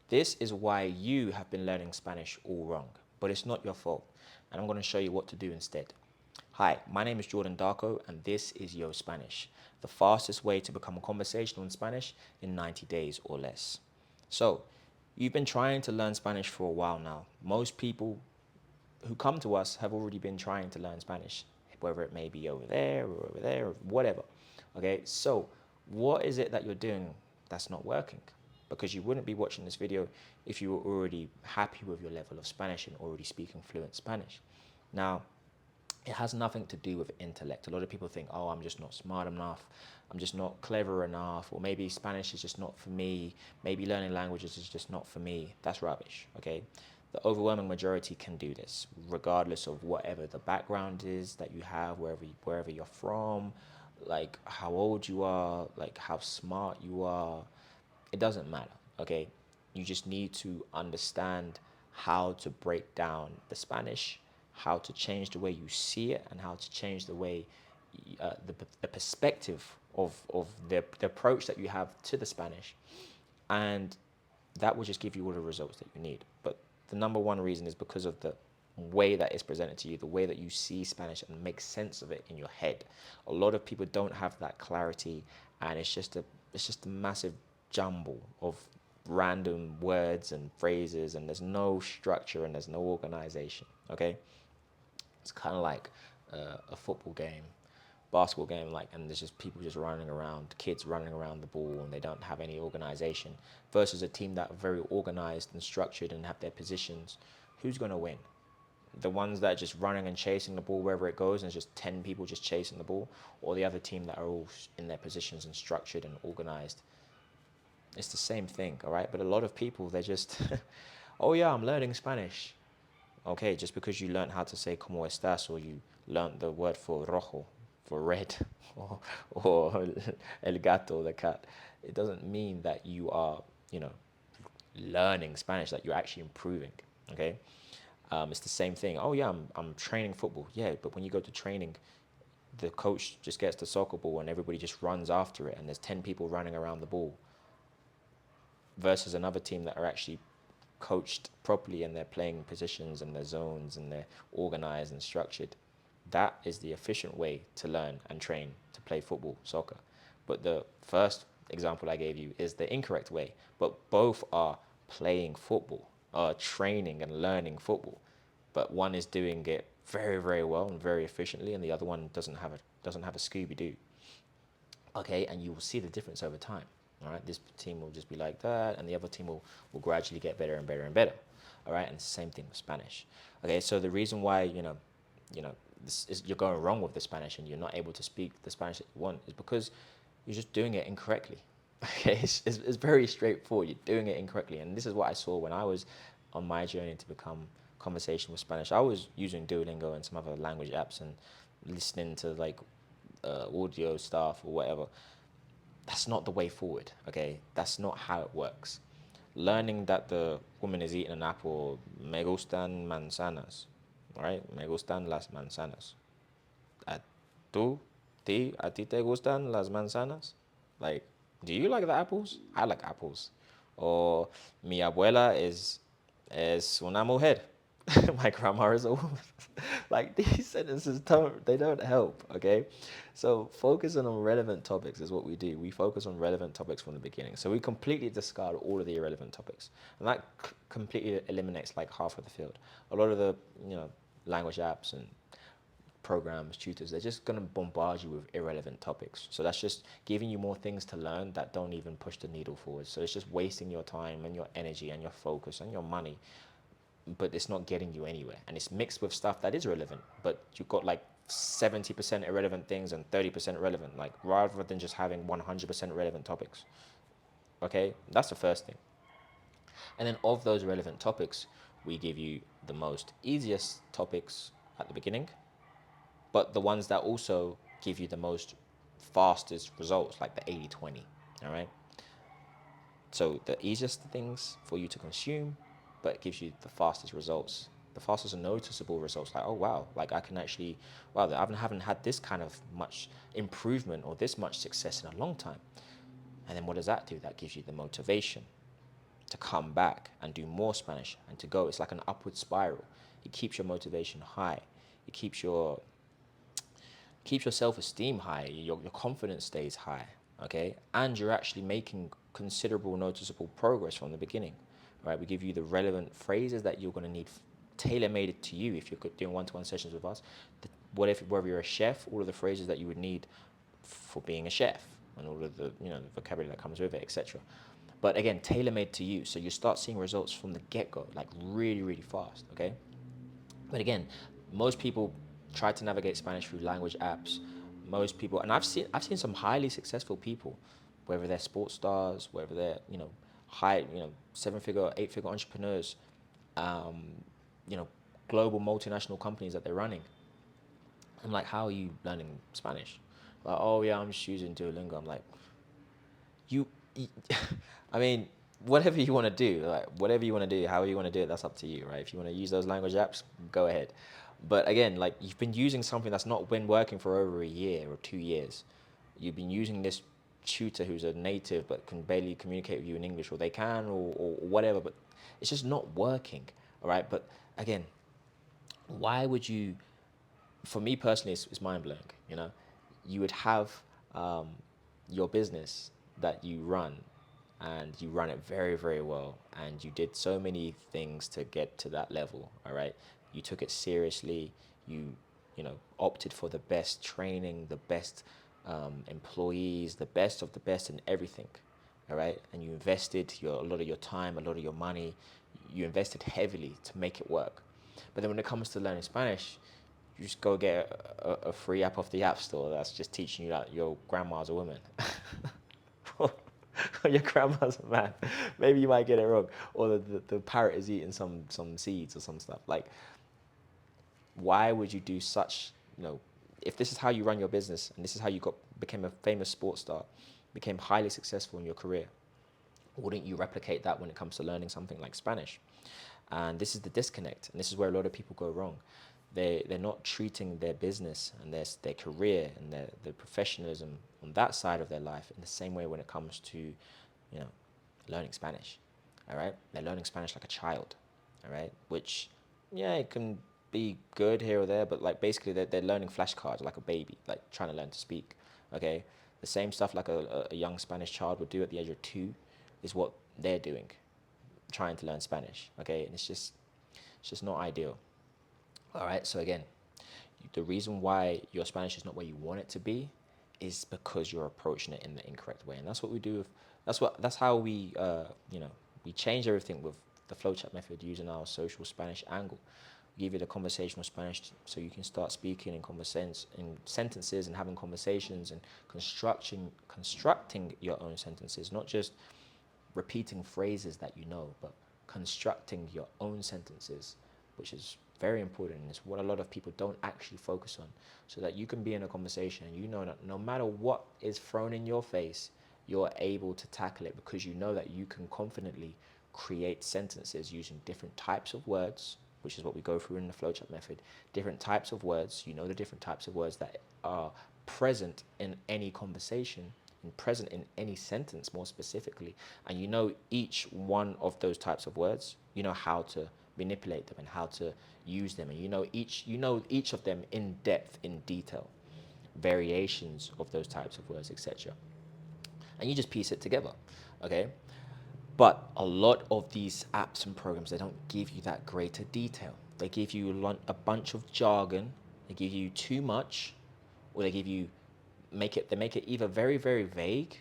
This is why you have been learning Spanish all wrong, but it's not your fault. And I'm going to show you what to do instead. Hi, my name is Jordan Darko, and this is Yo Spanish, the fastest way to become conversational in Spanish in 90 days or less. So, you've been trying to learn Spanish for a while now. Most people who come to us have already been trying to learn Spanish, whether it may be over there, or whatever. Okay, so what is it that you're doing that's not working? Because you wouldn't be watching this video if you were already happy with your level of Spanish and already speaking fluent Spanish. Now, it has nothing to do with intellect. A lot of people think, oh, I'm just not smart enough, I'm just not clever enough, or maybe Spanish is just not for me, maybe learning languages is just not for me. That's rubbish, okay? The overwhelming majority can do this, regardless of whatever the background is that you have, wherever you're from, like how old you are, like how smart you are. It doesn't matter, okay? You just need to understand how to break down the Spanish, how to change the way you see it, and how to change the way the perspective of the approach that you have to the Spanish. And that will just give you all the results that you need. But the number one reason is because of the way that it's presented to you, the way that you see Spanish and make sense of it in your head. A lot of people don't have that clarity, and it's just a massive jumble of random words and phrases, and there's no structure and there's no organization. Okay, it's kind of like a football game, basketball game, like, and there's just people just running around, kids running around the ball, and they don't have any organization. Versus a team that are very organized and structured and have their positions. Who's going to win? The ones that are just running and chasing the ball wherever it goes, and it's just 10 people just chasing the ball, or the other team that are all in their positions and structured and organized. It's the same thing, all right? But a lot of people, they're just, oh yeah, I'm learning Spanish. Okay, just because you learned how to say como estás, or you learned the word for rojo, for red, or el gato, the cat, it doesn't mean that you are, learning Spanish, that you're actually improving. Okay, it's the same thing. Oh yeah, I'm training football. Yeah, but when you go to training, the coach just gets the soccer ball and everybody just runs after it, and there's 10 people running around the ball. Versus another team that are actually coached properly, and they're playing positions and their zones and they're organized and structured. That is the efficient way to learn and train to play football, soccer. But the first example I gave you is the incorrect way. But both are playing football, are training and learning football. But one is doing it very, very well and very efficiently, and the other one doesn't have a Scooby Doo. Okay, and you will see the difference over time. All right, this team will just be like that, and the other team will gradually get better and better and better. All right, and it's the same thing with Spanish. Okay, so the reason why this is, you're going wrong with the Spanish and you're not able to speak the Spanish that you want, is because you're just doing it incorrectly. Okay, it's very straightforward. You're doing it incorrectly, and this is what I saw when I was on my journey to become conversation with Spanish. I was using Duolingo and some other language apps and listening to like audio stuff or whatever. That's not the way forward, okay? That's not how it works. Learning that the woman is eating an apple, me gustan manzanas, right? Me gustan las manzanas. A tú, a ti te gustan las manzanas? Like, do you like the apples? I like apples. Or mi abuela es una mujer. My grandma is a woman. Like, these sentences don't help, okay? So focusing on relevant topics is what we do. We focus on relevant topics from the beginning. So we completely discard all of the irrelevant topics. And that completely eliminates like half of the field. A lot of the, language apps and programs, tutors, they're just going to bombard you with irrelevant topics. So that's just giving you more things to learn that don't even push the needle forward. So it's just wasting your time and your energy and your focus and your money, but it's not getting you anywhere. And it's mixed with stuff that is relevant, but you've got like 70% irrelevant things and 30% relevant, like rather than just having 100% relevant topics. Okay, that's the first thing. And then of those relevant topics, we give you the most easiest topics at the beginning, but the ones that also give you the most fastest results, like the 80-20. All right. So the easiest things for you to consume, but it gives you the fastest results, the fastest and noticeable results. Like, oh wow, like I can actually, wow, I haven't had this kind of much improvement or this much success in a long time. And then what does that do? That gives you the motivation to come back and do more Spanish and to go. It's like an upward spiral. It keeps your motivation high. It keeps your self-esteem high. Your confidence stays high. Okay, and you're actually making considerable, noticeable progress from the beginning. Right? We give you the relevant phrases that you're going to need, tailor-made to you. If you're doing one-to-one sessions with us, whether you're a chef, all of the phrases that you would need for being a chef, and all of the the vocabulary that comes with it, etc. But again, tailor-made to you, so you start seeing results from the get-go, like really, really fast. Okay, but again, most people try to navigate Spanish through language apps. Most people, and I've seen some highly successful people, whether they're sports stars, whether they're high 7-figure, 8-figure entrepreneurs, um, you know global multinational companies that they're running. I'm like, how are you learning Spanish? Like, oh yeah, I'm just using Duolingo. I'm like, you, I mean, whatever you want to do, like whatever you want to do, however you want to do it, that's up to you, right? If you want to use those language apps, go ahead. But again, like you've been using something that's not been working for over a year or 2 years. You've been using this tutor who's a native but can barely communicate with you in English, or they can, or whatever, but it's just not working, all right? But again, why would you, for me personally, it's mind blowing. You would have um, your business that you run, and you run it very, very well, and you did so many things to get to that level. All right, you took it seriously. You opted for the best training, the best employees, the best of the best in everything. All right, and you invested a lot of your time, a lot of your money. You invested heavily to make it work. But then when it comes to learning Spanish, you just go get a free app off the app store that's just teaching you that your grandma's a woman. Or your grandma's a man. Maybe you might get it wrong. Or the parrot is eating some seeds or some stuff. Like, why would you do such, if this is how you run your business and this is how you became a famous sports star, became highly successful in your career, wouldn't you replicate that when it comes to learning something like Spanish? And this is the disconnect, and this is where a lot of people go wrong. They're not treating their business and their career and their professionalism on that side of their life in the same way when it comes to, learning Spanish. All right, they're learning Spanish like a child. All right, which, yeah, it can be good here or there, but like basically they're learning flashcards like a baby, like trying to learn to speak. Okay, the same stuff like a young Spanish child would do at the age of 2 is what they're doing, trying to learn Spanish. Okay, and it's just not ideal. All right, so again, the reason why your Spanish is not where you want it to be is because you're approaching it in the incorrect way, and that's what we do. That's how we change everything with the FlowChat method using our social Spanish angle. We give you the conversational Spanish so you can start speaking in sentences and having conversations and constructing your own sentences, not just repeating phrases that you know, but constructing your own sentences, which is very important, and it's what a lot of people don't actually focus on, so that you can be in a conversation and you know that no matter what is thrown in your face, you're able to tackle it because you know that you can confidently create sentences using different types of words, which is what we go through in the flowchart method. Different types of words, the different types of words that are present in any conversation and present in any sentence more specifically, and each one of those types of words, how to manipulate them and how to use them, and each of them in depth, in detail, variations of those types of words, etc. And you just piece it together. Okay, but a lot of these apps and programs, they don't give you that greater detail. They give you a bunch of jargon, they give you too much, or they make it either very, very vague,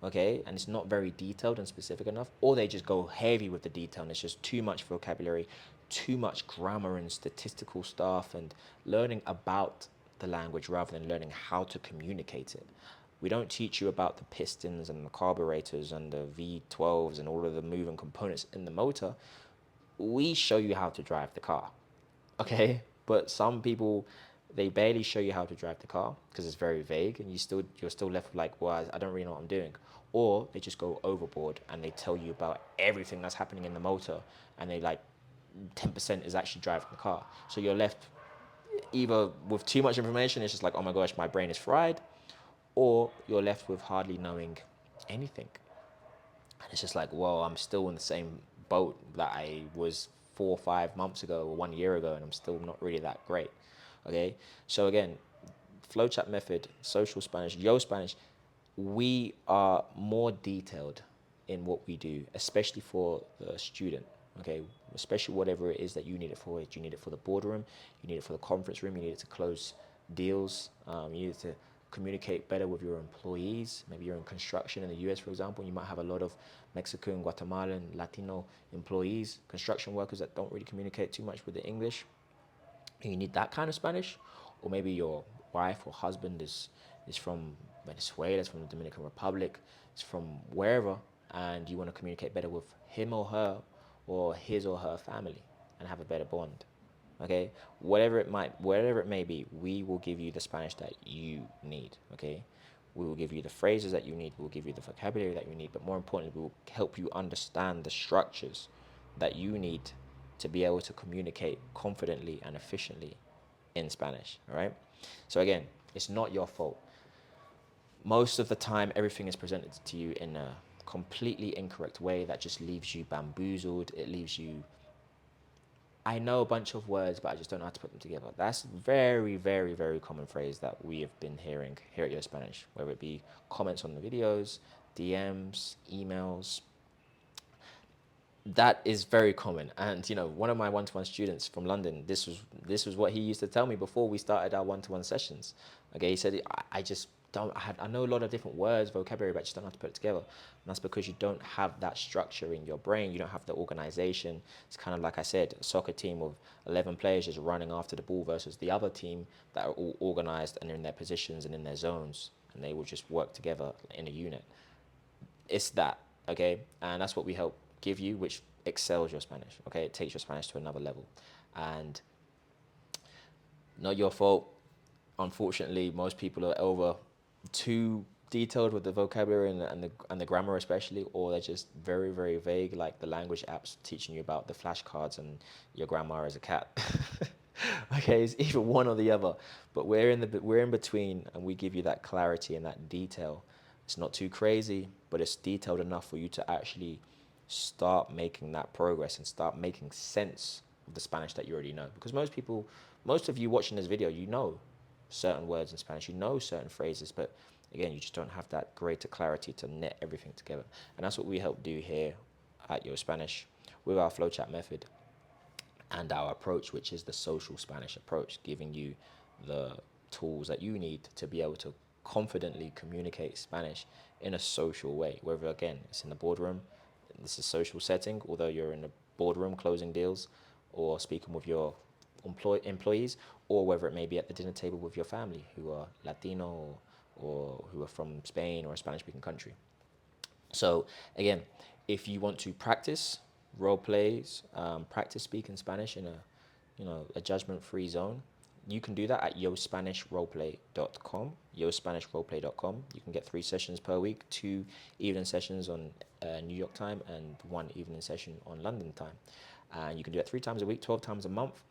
okay, and it's not very detailed and specific enough, or they just go heavy with the detail and it's just too much vocabulary, too much grammar and statistical stuff, and learning about the language rather than learning how to communicate it. We don't teach you about the pistons and the carburetors and the V12s and all of the moving components in the motor. We show you how to drive the car, okay? But some people, they barely show you how to drive the car because it's very vague, and you're still left with like, well, I don't really know what I'm doing. Or they just go overboard and they tell you about everything that's happening in the motor, and they like 10% is actually driving the car. So you're left either with too much information, it's just like, oh my gosh, my brain is fried, or you're left with hardly knowing anything. And it's just like, well, I'm still in the same boat that I was 4 or 5 months ago or 1 year ago, and I'm still not really that great. Okay, so again, flowchat method, social Spanish, Yo Spanish, we are more detailed in what we do, especially for the student. Okay, especially whatever it is that you need it for. Do you need it for the boardroom? You need it for the conference room? You need it to close deals? You need it to communicate better with your employees. Maybe you're in construction in the US, for example. You might have a lot of Mexican, Guatemalan, Latino employees, construction workers that don't really communicate too much with the English. And you need that kind of Spanish. Or maybe your wife or husband is from Venezuela, is from the Dominican Republic, is from wherever, and you want to communicate better with him or his or her family and have a better bond. Okay, whatever it may be, we will give you the Spanish that you need. Okay, we will give you the phrases that you need, we will give you the vocabulary that you need, but more importantly, we will help you understand the structures that you need to be able to communicate confidently and efficiently in Spanish. All right, so again, it's not your fault. Most of the time, everything is presented to you in a completely incorrect way that just leaves you bamboozled. It leaves you, I know a bunch of words, but I just don't know how to put them together. That's very, very, very common phrase that we have been hearing here at Yo Spanish, whether it be comments on the videos, DMs, emails. That is very common. And one of my one-to-one students from London, this was what he used to tell me before we started our one-to-one sessions. Okay, he said, I just don't, I know a lot of different words, vocabulary, but I just don't know how to put it together. And that's because you don't have that structure in your brain. You don't have the organization. It's kind of like I said, a soccer team of 11 players just running after the ball versus the other team that are all organized and in their positions and in their zones, and they will just work together in a unit. It's that, okay? And that's what we help give you, which excels your Spanish, okay? It takes your Spanish to another level. And not your fault. Unfortunately, most people are over too detailed with the vocabulary and the grammar especially, or they're just very, very vague, like the language apps teaching you about the flashcards and your grandma is a cat. Okay, it's either one or the other. But we're in between, and we give you that clarity and that detail. It's not too crazy, but it's detailed enough for you to actually start making that progress and start making sense of the Spanish that you already know. Because most of you watching this video, you know certain words in Spanish, you know certain phrases, but again, you just don't have that greater clarity to knit everything together. And that's what we help do here at Yo Spanish with our FlowChat method and our approach, which is the social Spanish approach, giving you the tools that you need to be able to confidently communicate Spanish in a social way, whether again it's in the boardroom, this is a social setting, although you're in a boardroom closing deals or speaking with your employees, or whether it may be at the dinner table with your family who are Latino or who are from Spain or a Spanish speaking country. So again, if you want to practice role plays, practice speaking Spanish in a judgment-free zone, you can do that at yospanishroleplay.com. Yospanishroleplay.com. You can get 3 sessions per week, 2 evening sessions on New York time and 1 evening session on London time. And you can do it 3 times a week, 12 times a month.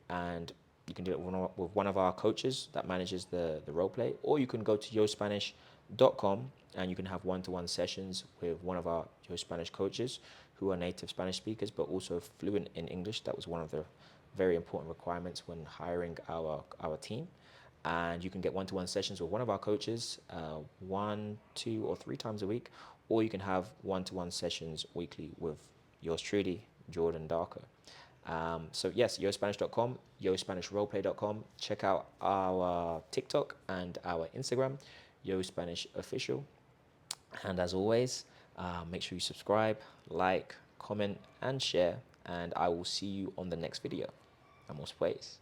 And you can do it with one of our coaches that manages the role play, or you can go to yosspanish.com and you can have one-to-one sessions with one of our Yo Spanish coaches who are native Spanish speakers but also fluent in English. That was one of the very important requirements when hiring our team. And you can get one-to-one sessions with one of our coaches 1, 2, or 3 times a week, or you can have one-to-one sessions weekly with yours truly, Jordan Darko. So yes, yosspanish.com, yospanishroleplay.com. Check out our TikTok and our Instagram, yospanishofficial. And as always, make sure you subscribe, like, comment, and share. And I will see you on the next video. Vamos pues.